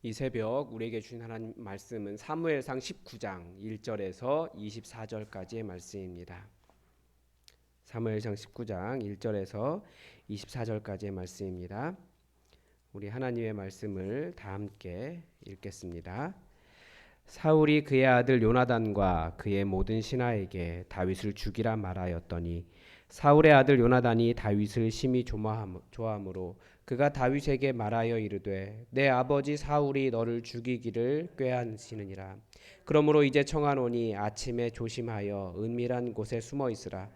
이 새벽 우리에게 주신 하나님 말씀은 사무엘상 19장 1절에서 24절까지의 말씀입니다. 사무엘상 19장 1절에서 24절까지의 말씀입니다. 우리 하나님의 말씀을 다 함께 읽겠습니다. 사울이 그의 아들 요나단과 그의 모든 신하에게 다윗을 죽이라 말하였더니 사울의 아들 요나단이 다윗을 심히 좋아하므로 그가 다윗에게 말하여 이르되 내 아버지 사울이 너를 죽이기를 꾀하시느니라. 그러므로 이제 청하노니 아침에 조심하여 은밀한 곳에 숨어 있으라.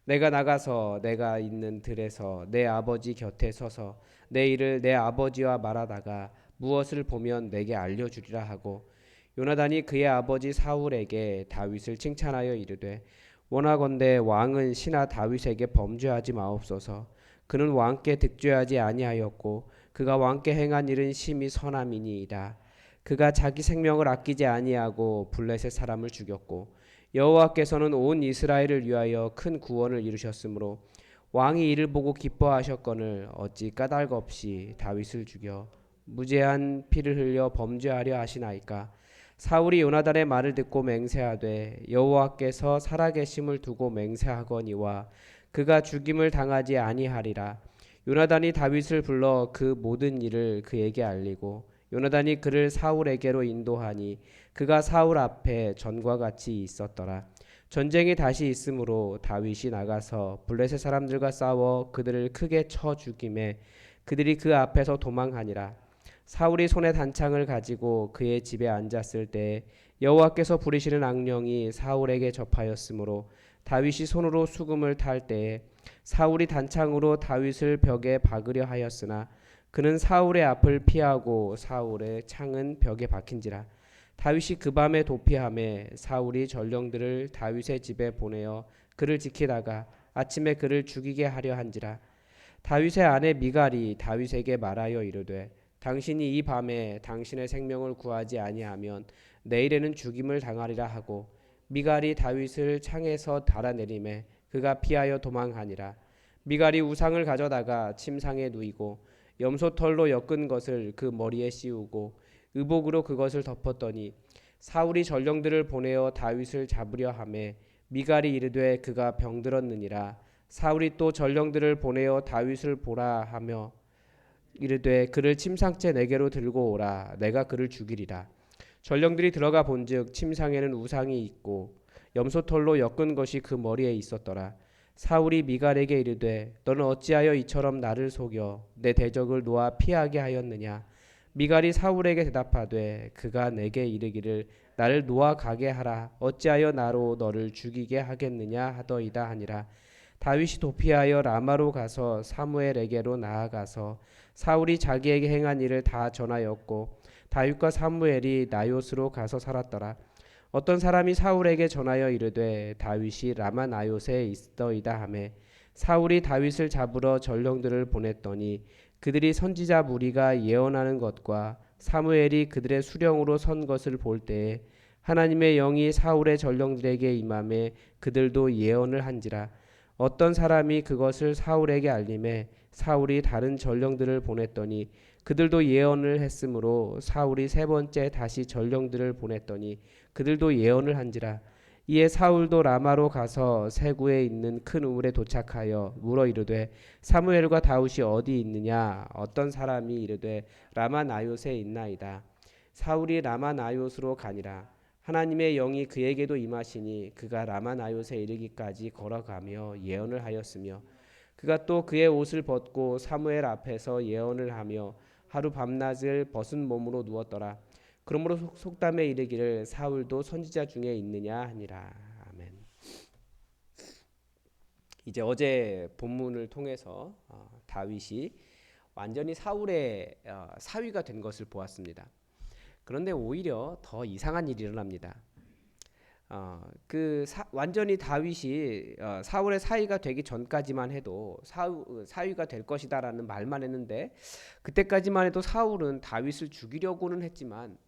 내가 나가서 내가 있는 들에서 내 아버지 곁에 서서 내 일을 내 아버지와 말하다가 무엇을 보면 내게 알려주리라 하고 요나단이 그의 아버지 사울에게 다윗을 칭찬하여 이르되 원하건대 왕은 신하 다윗에게 범죄하지 마옵소서. 그는 왕께 득죄하지 아니하였고 그가 왕께 행한 일은 심히 선함이니이다. 그가 자기 생명을 아끼지 아니하고 블레셋 사람을 죽였고 여호와께서는 온 이스라엘을 위하여 큰 구원을 이루셨으므로 왕이 이를 보고 기뻐하셨거늘 어찌 까닭 없이 다윗을 죽여 무죄한 피를 흘려 범죄하려 하시나이까. 사울이 요나단의 말을 듣고 맹세하되 여호와께서 살아계심을 두고 맹세하거니와 그가 죽임을 당하지 아니하리라. 요나단이 다윗을 불러 그 모든 일을 그에게 알리고 요나단이 그를 사울에게로 인도하니 그가 사울 앞에 전과 같이 있었더라. 전쟁이 다시 있으므로 다윗이 나가서 블레셋 사람들과 싸워 그들을 크게 쳐 죽임에 그들이 그 앞에서 도망하니라. 사울이 손에 단창을 가지고 그의 집에 앉았을 때 여호와께서 부리시는 악령이 사울에게 접하였으므로 다윗이 손으로 수금을 탈 때에 사울이 단창으로 다윗을 벽에 박으려 하였으나 그는 사울의 앞을 피하고 사울의 창은 벽에 박힌지라. 다윗이 그 밤에 도피하매 사울이 전령들을 다윗의 집에 보내어 그를 지키다가 아침에 그를 죽이게 하려 한지라. 다윗의 아내 미갈이 다윗에게 말하여 이르되 당신이 이 밤에 당신의 생명을 구하지 아니하면 내일에는 죽임을 당하리라 하고 미갈이 다윗을 창에서 달아내림에 그가 피하여 도망하니라. 미갈이 우상을 가져다가 침상에 누이고 염소털로 엮은 것을 그 머리에 씌우고 의복으로 그것을 덮었더니 사울이 전령들을 보내어 다윗을 잡으려 하매 미갈이 이르되 그가 병들었느니라. 사울이 또 전령들을 보내어 다윗을 보라 하며 이르되 그를 침상째 내게로 들고 오라. 내가 그를 죽이리라. 전령들이 들어가 본즉 침상에는 우상이 있고 염소털로 엮은 것이 그 머리에 있었더라. 사울이 미갈에게 이르되 너는 어찌하여 이처럼 나를 속여 내 대적을 놓아 피하게 하였느냐. 미갈이 사울에게 대답하되 그가 내게 이르기를 나를 놓아 가게 하라. 어찌하여 나로 너를 죽이게 하겠느냐 하더이다 하니라. 다윗이 도피하여 라마로 가서 사무엘에게로 나아가서 사울이 자기에게 행한 일을 다 전하였고 다윗과 사무엘이 나요스로 가서 살았더라. 어떤 사람이 사울에게 전하여 이르되 다윗이 라마 나요스에 있더이다 하매 사울이 다윗을 잡으러 전령들을 보냈더니 그들이 선지자 무리가 예언하는 것과 사무엘이 그들의 수령으로 선 것을 볼 때에 하나님의 영이 사울의 전령들에게 임함에 그들도 예언을 한지라. 어떤 사람이 그것을 사울에게 알림해 사울이 다른 전령들을 보냈더니 그들도 예언을 했으므로 사울이 세 번째 다시 전령들을 보냈더니 그들도 예언을 한지라. 이에 사울도 라마로 가서 세구에 있는 큰 우물에 도착하여 물어 이르되 사무엘과 다윗이 어디 있느냐. 어떤 사람이 이르되 라마 나요스에 있나이다. 사울이 라마 나요스로 가니라. 하나님의 영이 그에게도 임하시니 그가 라마 나요스에 이르기까지 걸어가며 예언을 하였으며 그가 또 그의 옷을 벗고 사무엘 앞에서 예언을 하며 하루 밤낮을 벗은 몸으로 누웠더라. 그러므로 속담에 이르기를 사울도 선지자 중에 있느냐 하니라. 아멘. 이제 어제 본문을 통해서 다윗이 완전히 사울의 사위가 된 것을 보았습니다. 그런데 오히려 더 이상한 일이 일어납니다. 완전히 다윗이 사울의 사위가 되기 전까지만 해도 사위가 될 것이다라는 말만 했는데 그때까지만 해도 사울은 다윗을 죽이려고는 했지만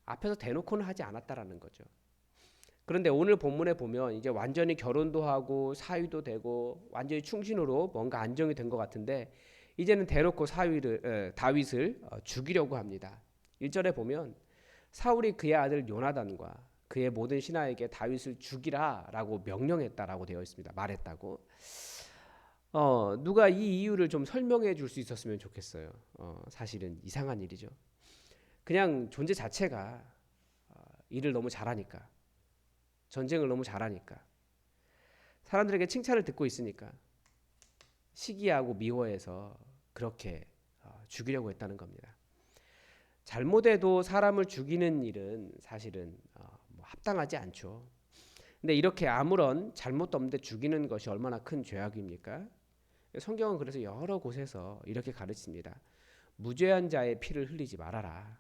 앞에서 대놓고는 하지 않았다라는 거죠. 그런데 오늘 본문에 보면 이제 완전히 결혼도 하고 사위도 되고 완전히 충신으로 뭔가 안정이 된 것 같은데 이제는 대놓고 다윗을 죽이려고 합니다. 1절에 보면 사울이 그의 아들 요나단과 그의 모든 신하에게 다윗을 죽이라라고 명령했다라고 되어 있습니다. 말했다고. 누가 이 이유를 좀 설명해 줄 수 있었으면 좋겠어요. 사실은 이상한 일이죠. 그냥 존재 자체가 일을 너무 잘하니까, 전쟁을 너무 잘하니까, 사람들에게 칭찬을 듣고 있으니까 시기하고 미워해서 그렇게 죽이려고 했다는 겁니다. 잘못해도 사람을 죽이는 일은 사실은 뭐 합당하지 않죠. 근데 이렇게 아무런 잘못도 없는데 죽이는 것이 얼마나 큰 죄악입니까? 성경은 그래서 여러 곳에서 이렇게 가르칩니다. 무죄한 자의 피를 흘리지 말아라.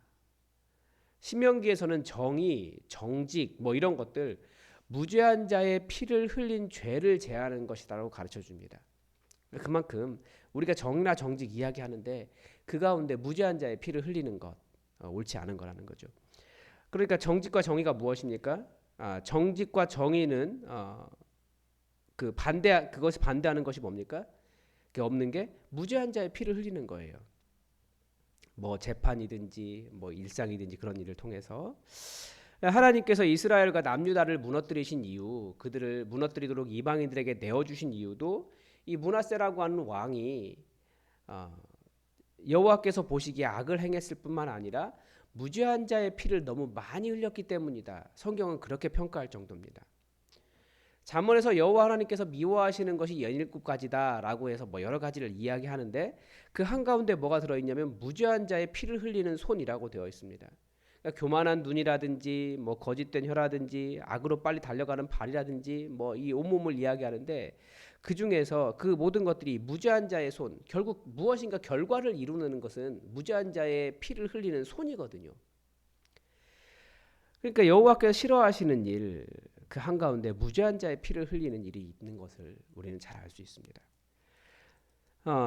신명기에서는 정의, 정직 뭐 이런 것들 무죄한 자의 피를 흘린 죄를 제하는 것이다라고 가르쳐 줍니다. 그만큼 우리가 정의나 정직 이야기하는데 그 가운데 무죄한 자의 피를 흘리는 것 옳지 않은 거라는 거죠. 그러니까 정직과 정의가 무엇입니까? 정직과 정의는 그것이 반대하는 것이 뭡니까? 그게 없는 게 무죄한 자의 피를 흘리는 거예요. 뭐 재판이든지 뭐 일상이든지 그런 일을 통해서 하나님께서 이스라엘과 남유다를 무너뜨리신 이유, 그들을 무너뜨리도록 이방인들에게 내어주신 이유도 이 므낫세라고 하는 왕이 여호와께서 보시기에 악을 행했을 뿐만 아니라 무죄한 자의 피를 너무 많이 흘렸기 때문이다. 성경은 그렇게 평가할 정도입니다. 잠언에서 여호와 하나님께서 미워하시는 것이 연일곱가지다라고 해서 뭐 여러 가지를 이야기하는데 그 한가운데 뭐가 들어있냐면 무죄한 자의 피를 흘리는 손이라고 되어 있습니다. 그러니까 교만한 눈이라든지 뭐 거짓된 혀라든지 악으로 빨리 달려가는 발이라든지 뭐 이 온몸을 이야기하는데 그 중에서 그 모든 것들이 무죄한 자의 손, 결국 무엇인가 결과를 이루는 것은 무죄한 자의 피를 흘리는 손이거든요. 그러니까 여호와께서 싫어하시는 일, 그 한가운데 무죄한 자의 피를 흘리는 일이 있는 것을 우리는 잘 알 수 있습니다.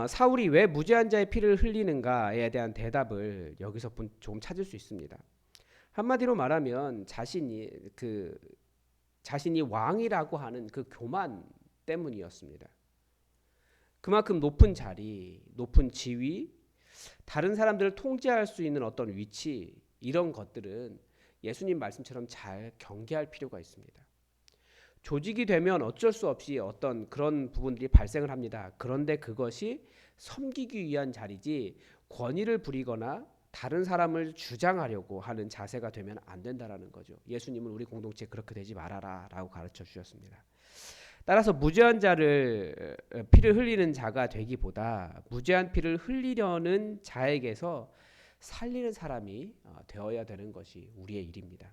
사울이 왜 무죄한 자의 피를 흘리는가에 대한 대답을 여기서 조금 찾을 수 있습니다. 한마디로 말하면 자신이 왕이라고 하는 그 교만 때문이었습니다. 그만큼 높은 자리, 높은 지위, 다른 사람들을 통제할 수 있는 어떤 위치, 이런 것들은 예수님 말씀처럼 잘 경계할 필요가 있습니다. 조직이 되면 어쩔 수 없이 어떤 그런 부분들이 발생을 합니다. 그런데 그것이 섬기기 위한 자리지 권위를 부리거나 다른 사람을 주장하려고 하는 자세가 되면 안 된다라는 거죠. 예수님은 우리 공동체에 그렇게 되지 말아라라고 가르쳐 주셨습니다. 따라서 무죄한 자를 피를 흘리는 자가 되기보다 무죄한 피를 흘리려는 자에게서 살리는 사람이 되어야 되는 것이 우리의 일입니다.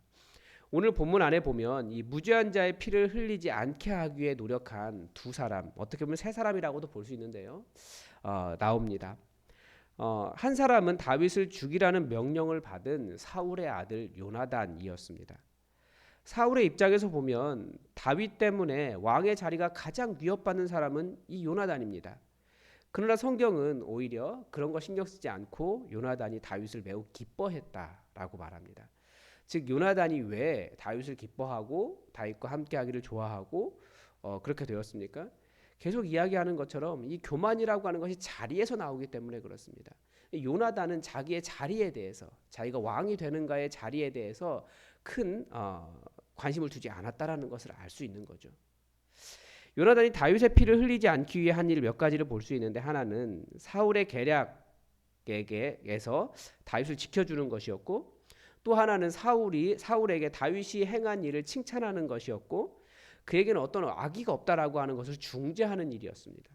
오늘 본문 안에 보면 이 무죄한 자의 피를 흘리지 않게 하기 위해 노력한 두 사람, 어떻게 보면 세 사람이라고도 볼 수 있는데요. 나옵니다. 한 사람은 다윗을 죽이라는 명령을 받은 사울의 아들 요나단이었습니다. 사울의 입장에서 보면 다윗 때문에 왕의 자리가 가장 위협받는 사람은 이 요나단입니다. 그러나 성경은 오히려 그런 거 신경 쓰지 않고 요나단이 다윗을 매우 기뻐했다라고 말합니다. 즉 요나단이 왜 다윗을 기뻐하고 다윗과 함께하기를 좋아하고 그렇게 되었습니까? 계속 이야기하는 것처럼 이 교만이라고 하는 것이 자리에서 나오기 때문에 그렇습니다. 요나단은 자기의 자리에 대해서, 자기가 왕이 되는가의 자리에 대해서 큰 관심을 두지 않았다라는 것을 알 수 있는 거죠. 요나단이 다윗의 피를 흘리지 않기 위해 한 일 몇 가지를 볼 수 있는데, 하나는 사울의 계략에게서 다윗을 지켜주는 것이었고, 또 하나는 사울에게 다윗이 행한 일을 칭찬하는 것이었고, 그에게는 어떤 악의가 없다라고 하는 것을 중재하는 일이었습니다.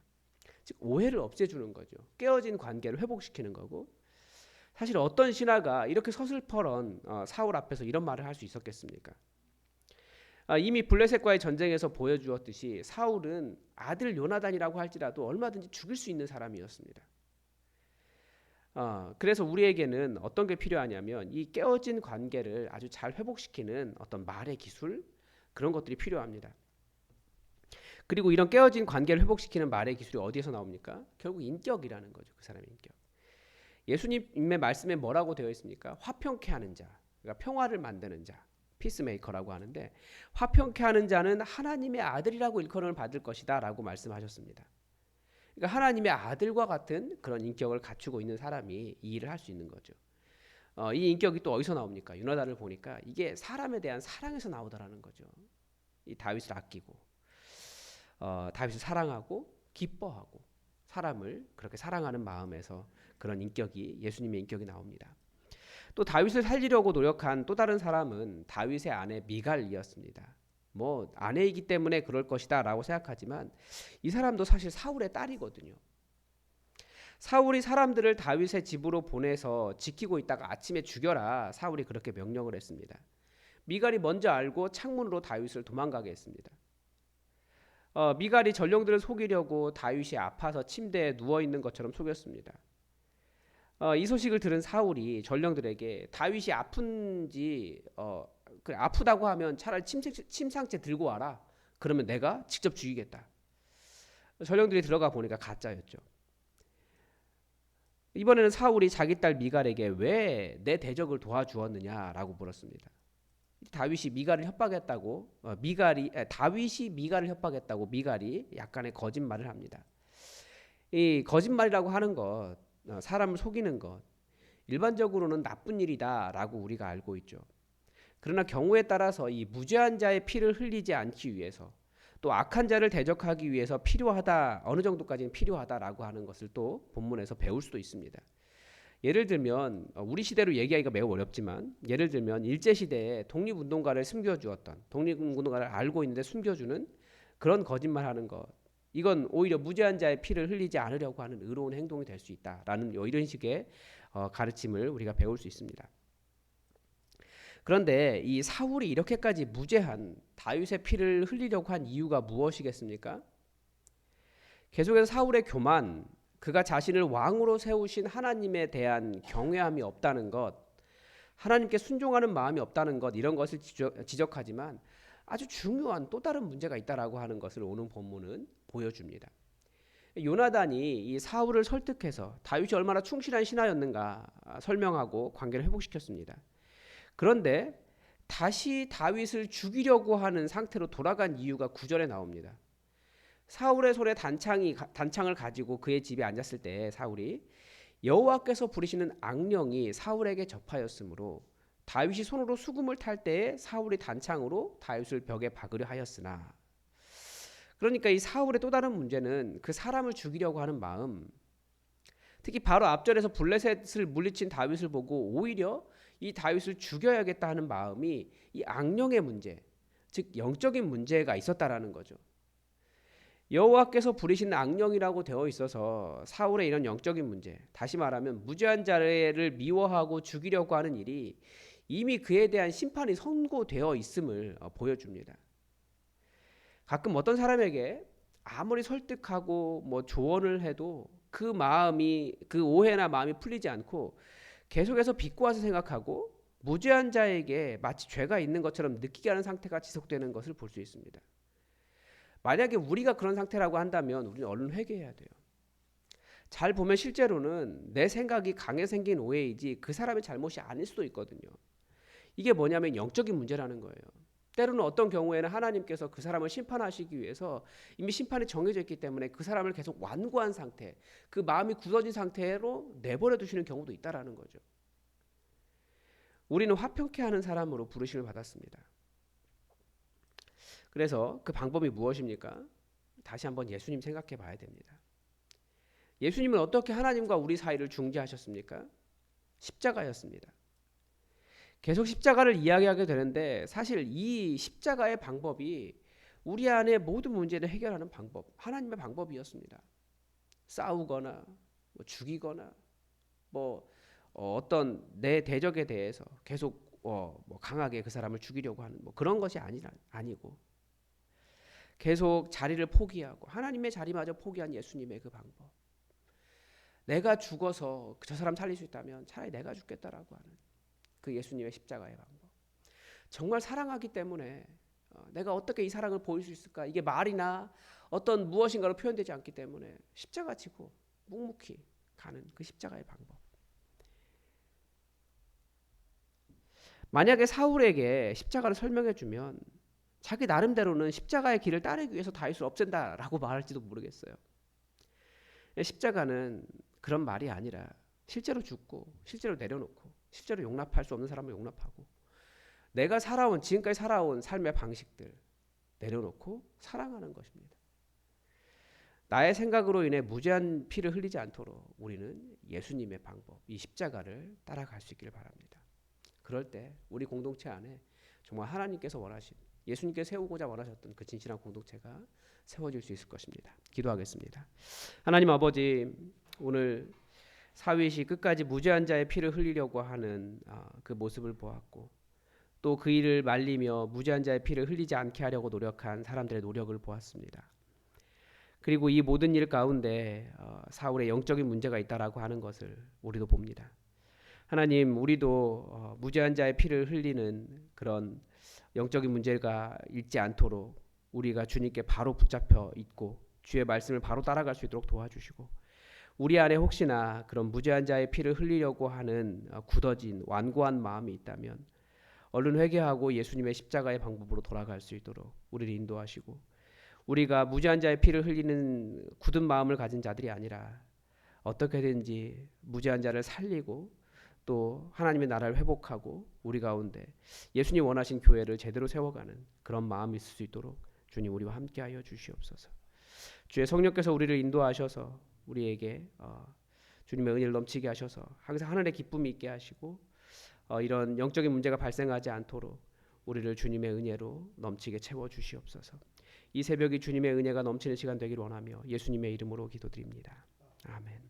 즉 오해를 없애주는 거죠. 깨어진 관계를 회복시키는 거고, 사실 어떤 신하가 이렇게 서슬퍼런 사울 앞에서 이런 말을 할 수 있었겠습니까? 이미 블레셋과의 전쟁에서 보여주었듯이 사울은 아들 요나단이라고 할지라도 얼마든지 죽일 수 있는 사람이었습니다. 그래서 우리에게는 어떤 게 필요하냐면 이 깨어진 관계를 아주 잘 회복시키는 어떤 말의 기술, 그런 것들이 필요합니다. 그리고 이런 깨어진 관계를 회복시키는 말의 기술이 어디에서 나옵니까? 결국 인격이라는 거죠. 그 사람의 인격. 예수님의 말씀에 뭐라고 되어 있습니까? 화평케 하는 자, 그러니까 평화를 만드는 자, 피스메이커라고 하는데, 화평케 하는 자는 하나님의 아들이라고 일컬음을 받을 것이다 라고 말씀하셨습니다. 그러니까 하나님의 아들과 같은 그런 인격을 갖추고 있는 사람이 이 일을 할 수 있는 거죠. 이 인격이 또 어디서 나옵니까? 요나단을 보니까 이게 사람에 대한 사랑에서 나오더라는 거죠. 이 다윗을 아끼고 다윗을 사랑하고 기뻐하고 사람을 그렇게 사랑하는 마음에서 그런 인격이 예수님의 인격이 나옵니다. 또 다윗을 살리려고 노력한 또 다른 사람은 다윗의 아내 미갈이었습니다. 뭐 아내이기 때문에 그럴 것이다라고 생각하지만 이 사람도 사실 사울의 딸이거든요. 사울이 사람들을 다윗의 집으로 보내서 지키고 있다가 아침에 죽여라. 사울이 그렇게 명령을 했습니다. 미갈이 먼저 알고 창문으로 다윗을 도망가게 했습니다. 미갈이 전령들을 속이려고 다윗이 아파서 침대에 누워 있는 것처럼 속였습니다. 이 소식을 들은 사울이 전령들에게 다윗이 아픈지 그래, 아프다고 하면 차라리 침상째 들고 와라. 그러면 내가 직접 죽이겠다. 전령들이 들어가 보니까 가짜였죠. 이번에는 사울이 자기 딸 미갈에게 왜 내 대적을 도와주었느냐라고 물었습니다. 다윗이 미갈을 협박했다고 다윗이 미갈을 협박했다고 미갈이 약간의 거짓말을 합니다. 이 거짓말이라고 하는 것, 사람을 속이는 것, 일반적으로는 나쁜 일이다라고 우리가 알고 있죠. 그러나 경우에 따라서 이 무죄한 자의 피를 흘리지 않기 위해서 또 악한 자를 대적하기 위해서 필요하다, 어느 정도까지는 필요하다라고 하는 것을 또 본문에서 배울 수도 있습니다. 예를 들면 우리 시대로 얘기하기가 매우 어렵지만 예를 들면 일제시대에 독립운동가를 숨겨주었던 독립운동가를 알고 있는데 숨겨주는 그런 거짓말하는 것, 이건 오히려 무죄한 자의 피를 흘리지 않으려고 하는 의로운 행동이 될 수 있다라는 이런 식의 가르침을 우리가 배울 수 있습니다. 그런데 이 사울이 이렇게까지 무죄한 다윗의 피를 흘리려고 한 이유가 무엇이겠습니까? 계속해서 사울의 교만, 그가 자신을 왕으로 세우신 하나님에 대한 경외함이 없다는 것, 하나님께 순종하는 마음이 없다는 것, 이런 것을 지적하지만 아주 중요한 또 다른 문제가 있다라고 하는 것을 오늘 본문은 보여줍니다. 요나단이 이 사울을 설득해서 다윗이 얼마나 충실한 신하였는가 설명하고 관계를 회복시켰습니다. 그런데 다시 다윗을 죽이려고 하는 상태로 돌아간 이유가 9절에 나옵니다. 사울의 손에 단창을 가지고 그의 집에 앉았을 때 사울이 여호와께서 부리시는 악령이 사울에게 접하였으므로 다윗이 손으로 수금을 탈 때에 사울이 단창으로 다윗을 벽에 박으려 하였으나, 그러니까 이 사울의 또 다른 문제는 그 사람을 죽이려고 하는 마음, 특히 바로 앞절에서 블레셋을 물리친 다윗을 보고 오히려 이 다윗을 죽여야겠다 하는 마음이 이 악령의 문제, 즉 영적인 문제가 있었다라는 거죠. 여호와께서 부리신 악령이라고 되어 있어서 사울의 이런 영적인 문제, 다시 말하면 무죄한 자를 미워하고 죽이려고 하는 일이 이미 그에 대한 심판이 선고되어 있음을 보여줍니다. 가끔 어떤 사람에게 아무리 설득하고 뭐 조언을 해도 그 마음이, 그 오해나 마음이 풀리지 않고 계속해서 비꼬아서 생각하고 무죄한 자에게 마치 죄가 있는 것처럼 느끼게 하는 상태가 지속되는 것을 볼 수 있습니다. 만약에 우리가 그런 상태라고 한다면 우리는 얼른 회개해야 돼요. 잘 보면 실제로는 내 생각이 강해 생긴 오해이지 그 사람의 잘못이 아닐 수도 있거든요. 이게 뭐냐면 영적인 문제라는 거예요. 때로는 어떤 경우에는 하나님께서 그 사람을 심판하시기 위해서 이미 심판이 정해져 있기 때문에 그 사람을 계속 완고한 상태, 그 마음이 굳어진 상태로 내버려 두시는 경우도 있다라는 거죠. 우리는 화평케 하는 사람으로 부르심을 받았습니다. 그래서 그 방법이 무엇입니까? 다시 한번 예수님 생각해 봐야 됩니다. 예수님은 어떻게 하나님과 우리 사이를 중재하셨습니까? 십자가였습니다. 계속 십자가를 이야기하게 되는데 사실 이 십자가의 방법이 우리 안에 모든 문제를 해결하는 방법, 하나님의 방법이었습니다. 싸우거나 뭐 죽이거나 뭐 어떤 내 대적에 대해서 계속 뭐 강하게 그 사람을 죽이려고 하는 뭐 그런 것이 아니고 계속 자리를 포기하고 하나님의 자리마저 포기한 예수님의 그 방법. 내가 죽어서 저 사람 살릴 수 있다면 차라리 내가 죽겠다라고 하는 그 예수님의 십자가의 방법. 정말 사랑하기 때문에 내가 어떻게 이 사랑을 보일 수 있을까? 이게 말이나 어떤 무엇인가로 표현되지 않기 때문에 십자가 지고 묵묵히 가는 그 십자가의 방법. 만약에 사울에게 십자가를 설명해 주면 자기 나름대로는 십자가의 길을 따르기 위해서 다윗을 없앤다라고 말할지도 모르겠어요. 십자가는 그런 말이 아니라 실제로 죽고 실제로 내려놓고 실제로 용납할 수 없는 사람을 용납하고 내가 지금까지 살아온 삶의 방식들 내려놓고 사랑하는 것입니다. 나의 생각으로 인해 무죄한 피를 흘리지 않도록 우리는 예수님의 방법, 이 십자가를 따라갈 수 있기를 바랍니다. 그럴 때 우리 공동체 안에 정말 하나님께서 원하신, 예수님께서 세우고자 원하셨던 그 진실한 공동체가 세워질 수 있을 것입니다. 기도하겠습니다. 하나님 아버지, 오늘 사윗이 끝까지 무죄한 자의 피를 흘리려고 하는 그 모습을 보았고 또 그 일을 말리며 무죄한 자의 피를 흘리지 않게 하려고 노력한 사람들의 노력을 보았습니다. 그리고 이 모든 일 가운데 사울의 영적인 문제가 있다라고 하는 것을 우리도 봅니다. 하나님, 우리도 무죄한 자의 피를 흘리는 그런 영적인 문제가 있지 않도록 우리가 주님께 바로 붙잡혀 있고 주의 말씀을 바로 따라갈 수 있도록 도와주시고, 우리 안에 혹시나 그런 무죄한 자의 피를 흘리려고 하는 굳어진 완고한 마음이 있다면 얼른 회개하고 예수님의 십자가의 방법으로 돌아갈 수 있도록 우리를 인도하시고, 우리가 무죄한 자의 피를 흘리는 굳은 마음을 가진 자들이 아니라 어떻게든지 무죄한 자를 살리고 또 하나님의 나라를 회복하고 우리 가운데 예수님 원하신 교회를 제대로 세워가는 그런 마음이 있을 수 있도록 주님 우리와 함께하여 주시옵소서. 주의 성령께서 우리를 인도하셔서 우리에게 주님의 은혜를 넘치게 하셔서 항상 하늘의 기쁨이 있게 하시고 이런 영적인 문제가 발생하지 않도록 우리를 주님의 은혜로 넘치게 채워 주시옵소서. 이 새벽이 주님의 은혜가 넘치는 시간 되기를 원하며 예수님의 이름으로 기도드립니다. 아멘.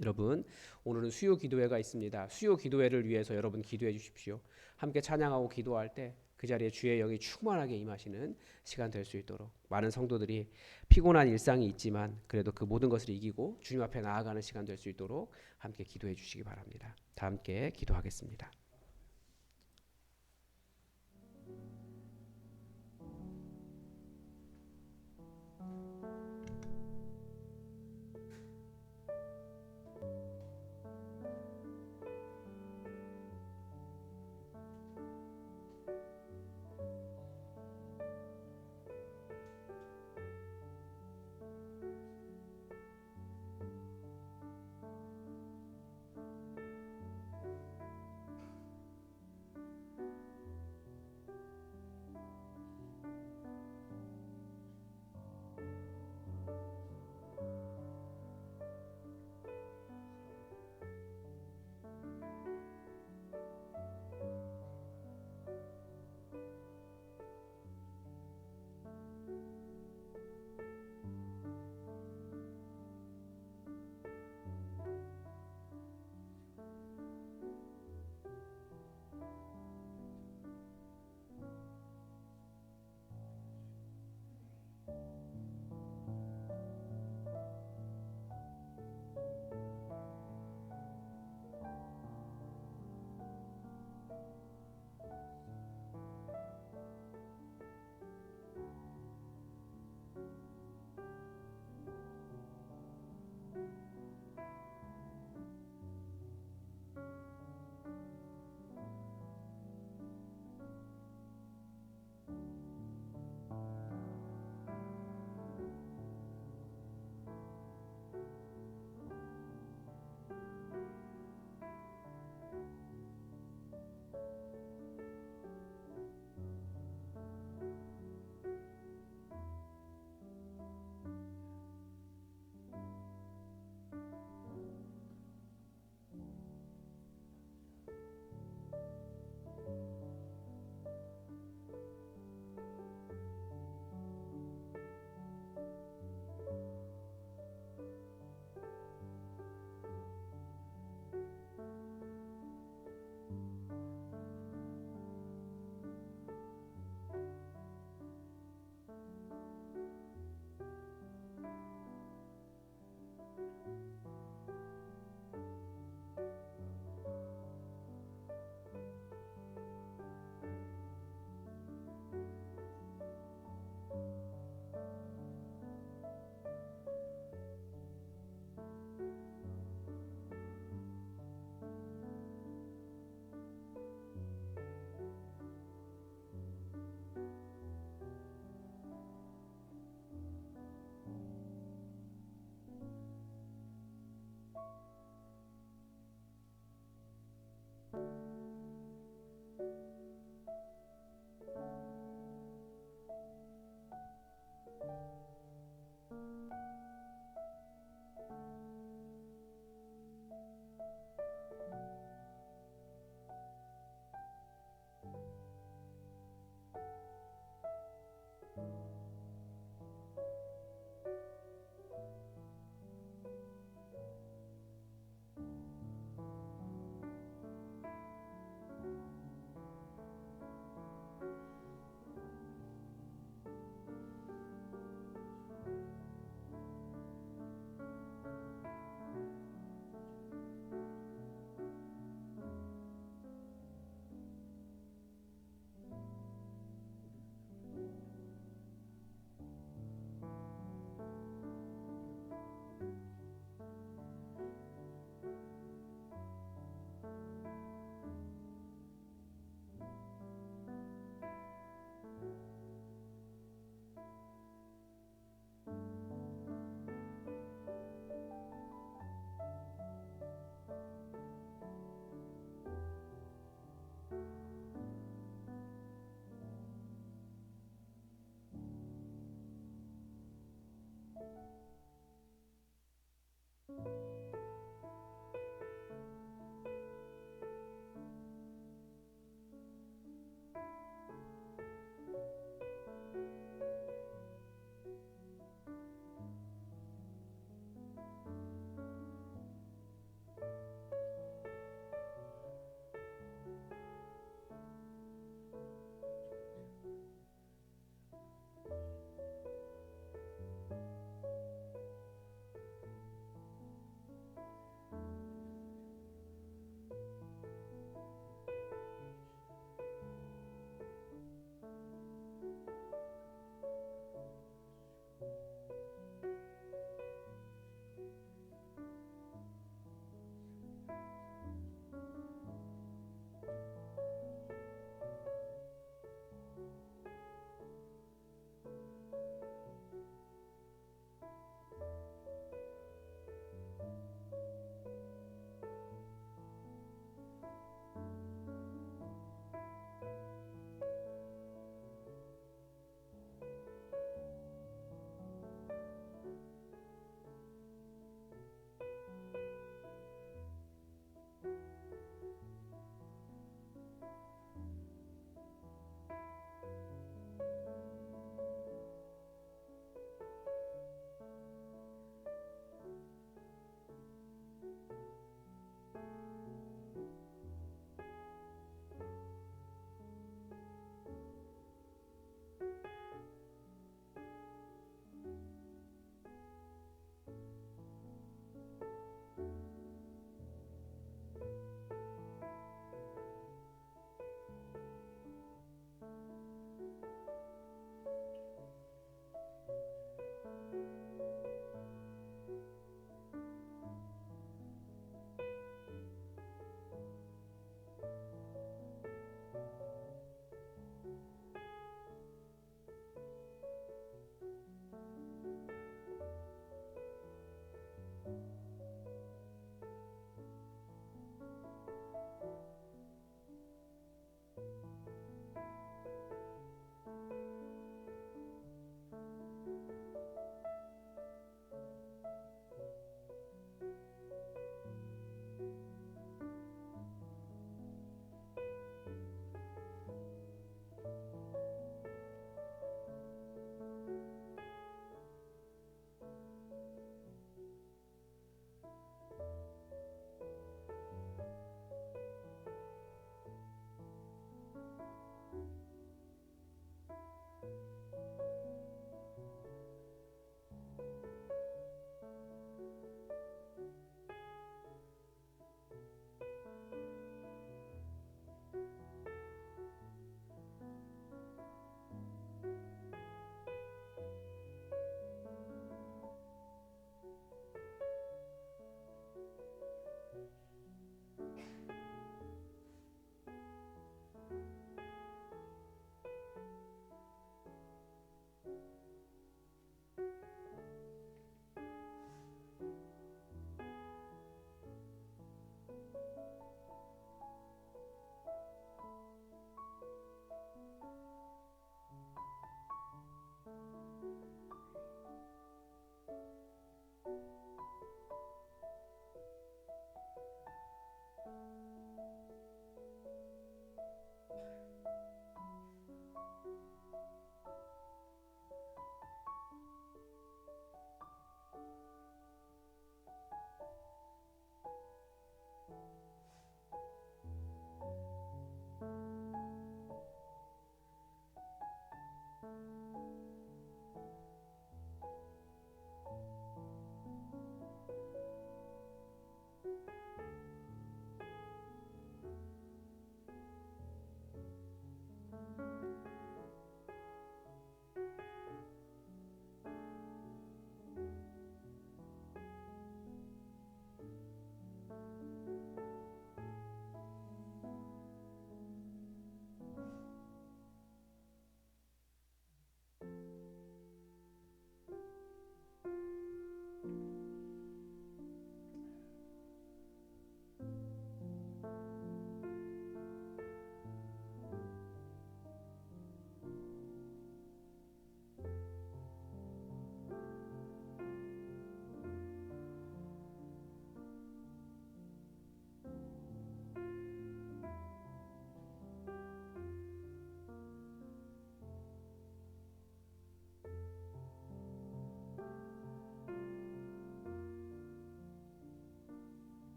여러분, 오늘은 수요 기도회가 있습니다. 수요 기도회를 위해서 여러분 기도해 주십시오. 함께 찬양하고 기도할 때 그 자리에 주의 영이 충만하게 임하시는 시간 될 수 있도록, 많은 성도들이 피곤한 일상이 있지만 그래도 그 모든 것을 이기고 주님 앞에 나아가는 시간 될 수 있도록 함께 기도해 주시기 바랍니다. 다 함께 기도하겠습니다.